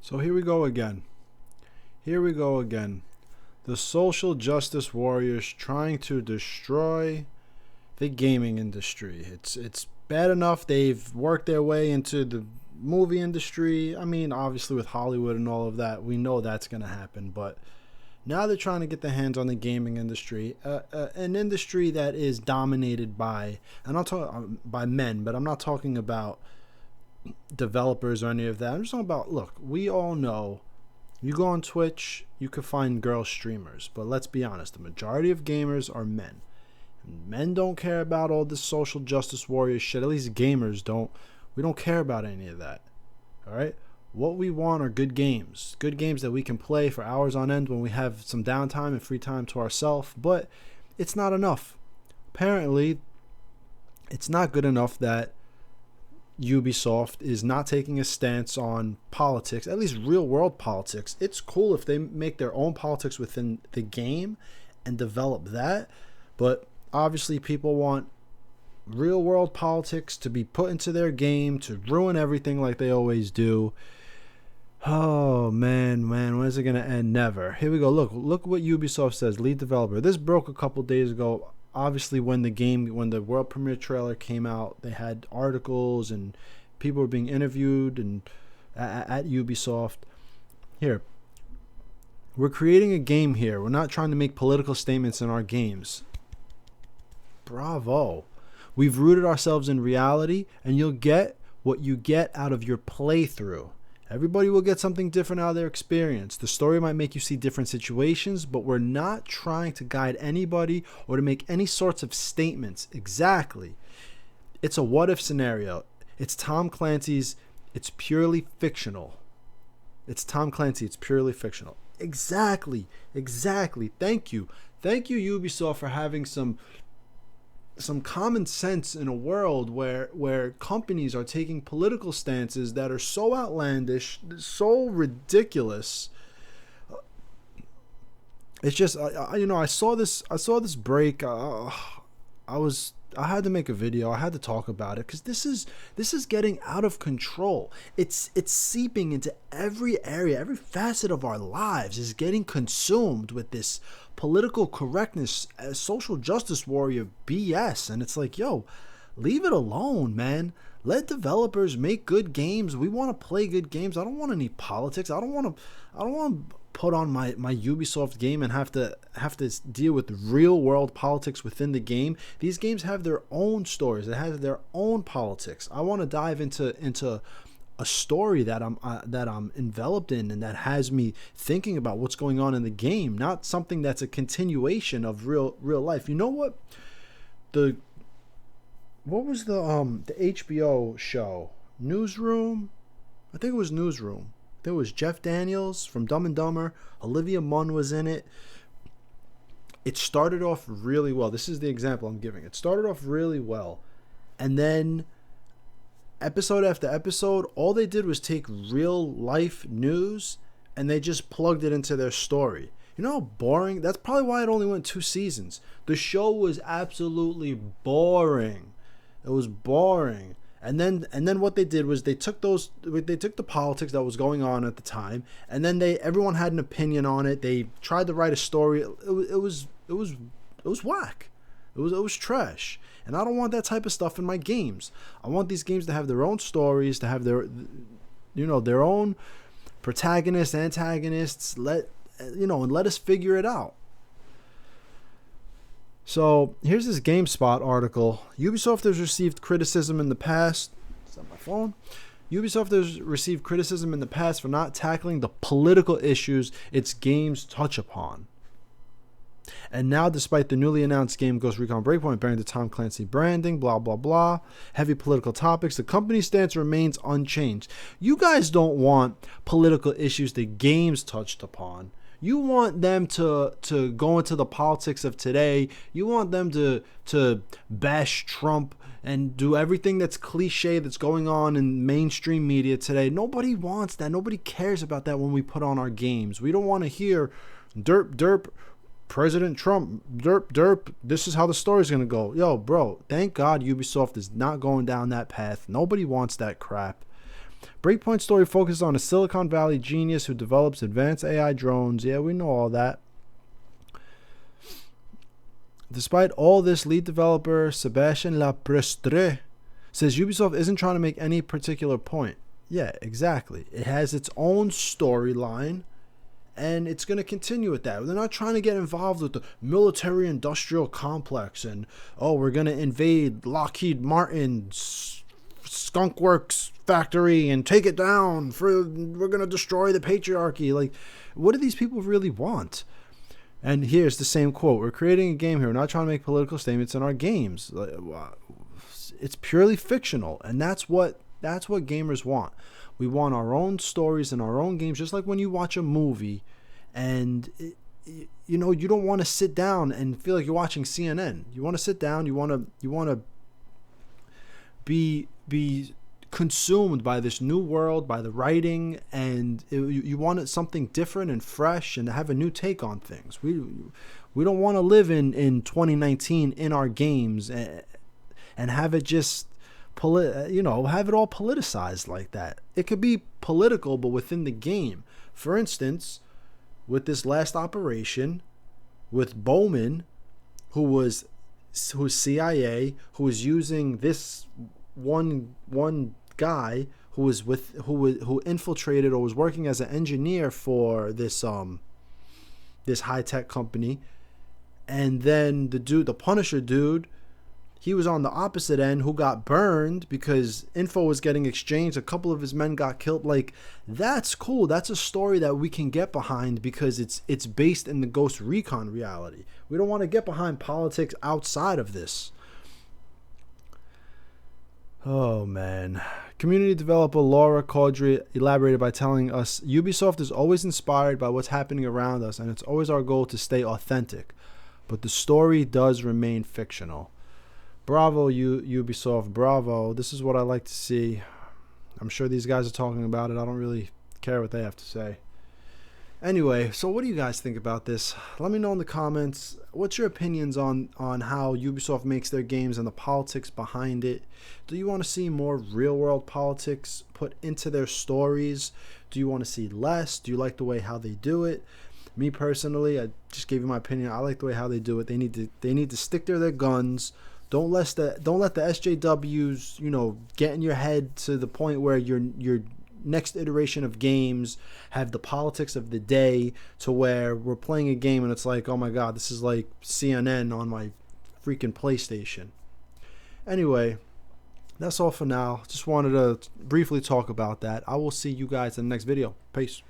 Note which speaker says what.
Speaker 1: So here we go again. Here we go again. The social justice warriors trying to destroy the gaming industry. It's bad enough they've worked their way into the movie industry. I mean, obviously with Hollywood and all of that, we know that's going to happen. But now they're trying to get their hands on the gaming industry, an industry that is dominated by, I'm not talking by men, but I'm not talking about developers or any of that. I'm just talking about, look, we all know you go on Twitch, you could find girl streamers, but let's be honest, the majority of gamers are men. Men don't care about all this social justice warrior shit. At least gamers don't. We don't care about any of that. All right? What we want are good games. Good games that we can play for hours on end when we have some downtime and free time to ourselves. But it's not enough. Apparently, it's not good enough that Ubisoft is not taking a stance on politics, at least real world politics. It's cool if they make their own politics within the game and develop that. But obviously people want real world politics to be put into their game to ruin everything like they always do. Oh man, when is it gonna end? Never. Here we go. Look what Ubisoft says. Lead developer. This broke a couple days ago. Obviously, when the world premiere trailer came out, they had articles and people were being interviewed and at Ubisoft. Here, we're creating a game here. We're not trying to make political statements in our games. Bravo. We've rooted ourselves in reality, and you'll get what you get out of your playthrough. Everybody will get something different out of their experience. The story might make you see different situations, but we're not trying to guide anybody or to make any sorts of statements. Exactly. It's a what-if scenario. It's Tom Clancy's, it's purely fictional. It's Tom Clancy, it's purely fictional. Exactly. Thank you. Thank you, Ubisoft, for having some common sense in a world where companies are taking political stances that are so outlandish, so ridiculous. It's just I saw this break. I had to make a video. I had to talk about it because this is getting out of control. It's seeping into every area, every facet of our lives is getting consumed with this political correctness, social justice warrior BS. And it's like, yo, leave it alone, man. Let developers make good games. We want to play good games. I don't want any politics. I don't want to put on my Ubisoft game and have to deal with real world politics within the game. These games have their own stories. They have their own politics. I want to dive into a story that I'm enveloped in and that has me thinking about what's going on in the game, not something that's a continuation of real life. You know what? What was the HBO show? Newsroom? I think it was Newsroom. There was Jeff Daniels from Dumb and Dumber. Olivia Munn was in it. It started off really well. This is the example I'm giving. It started off really well. And then episode after episode, all they did was take real life news and they just plugged it into their story. You know how boring? That's probably why it only went 2 seasons. The show was absolutely boring. It was boring. And then what they did was they took the politics that was going on at the time, and then everyone had an opinion on it. They tried to write a story. It was whack. It was trash. And I don't want that type of stuff in my games. I want these games to have their own stories, to have their own protagonists, antagonists. And let us figure it out. So here's this GameSpot article. Ubisoft has received criticism in the past. Is that my phone? Ubisoft has received criticism in the past for not tackling the political issues its games touch upon. And now, despite the newly announced game Ghost Recon Breakpoint bearing the Tom Clancy branding, blah, blah, blah, heavy political topics, the company's stance remains unchanged. You guys don't want political issues the games touched upon. You want them to go into the politics of today. You want them to bash Trump and do everything that's cliche that's going on in mainstream media today. Nobody wants that. Nobody cares about that when we put on our games. We don't want to hear derp, derp, President Trump, derp, derp, this is how the story's going to go. Yo, bro, thank God Ubisoft is not going down that path. Nobody wants that crap. Breakpoint story focuses on a Silicon Valley genius who develops advanced AI drones. Yeah, we know all that. Despite all this, lead developer Sébastien Laprestre says Ubisoft isn't trying to make any particular point. Yeah, exactly. It has its own storyline, and it's going to continue with that. They're not trying to get involved with the military-industrial complex and, oh, we're going to invade Lockheed Martin's Skunk Works factory and take it down. We're going to destroy the patriarchy. Like, what do these people really want? And here's the same quote. We're creating a game here. We're not trying to make political statements in our games. It's purely fictional, and that's what gamers want. We want our own stories and our own games, just like when you watch a movie and you don't want to sit down and feel like you're watching CNN. You want to sit down, you want to be consumed by this new world, by the writing, and you want something different and fresh and have a new take on things. We don't want to live in 2019 in our games and have it just have it all politicized like that. It could be political, but within the game. For instance, with this last operation, with Bowman, who's CIA, who was using this one guy who infiltrated or was working as an engineer for this high tech company, and then the Punisher dude, he was on the opposite end, who got burned because info was getting exchanged. A couple of his men got killed. Like, that's cool. That's a story that we can get behind because it's based in the Ghost Recon reality. We don't want to get behind politics outside of this. Oh, man. Community developer Laura Caudry elaborated by telling us, Ubisoft is always inspired by what's happening around us, and it's always our goal to stay authentic. But the story does remain fictional. Bravo, Ubisoft, bravo. This is what I like to see. I'm sure these guys are talking about it. I don't really care what they have to say. Anyway, so what do you guys think about this? Let me know in the comments. What's your opinions on how Ubisoft makes their games and the politics behind it? Do you want to see more real-world politics put into their stories? Do you want to see less? Do you like the way how they do it? Me personally, I just gave you my opinion. I like the way how they do it. They need to stick to their guns. Don't let the SJWs, get in your head to the point where your next iteration of games have the politics of the day, to where we're playing a game and it's like, oh my god, this is like CNN on my freaking PlayStation. Anyway, that's all for now. Just wanted to briefly talk about that. I will see you guys in the next video. Peace.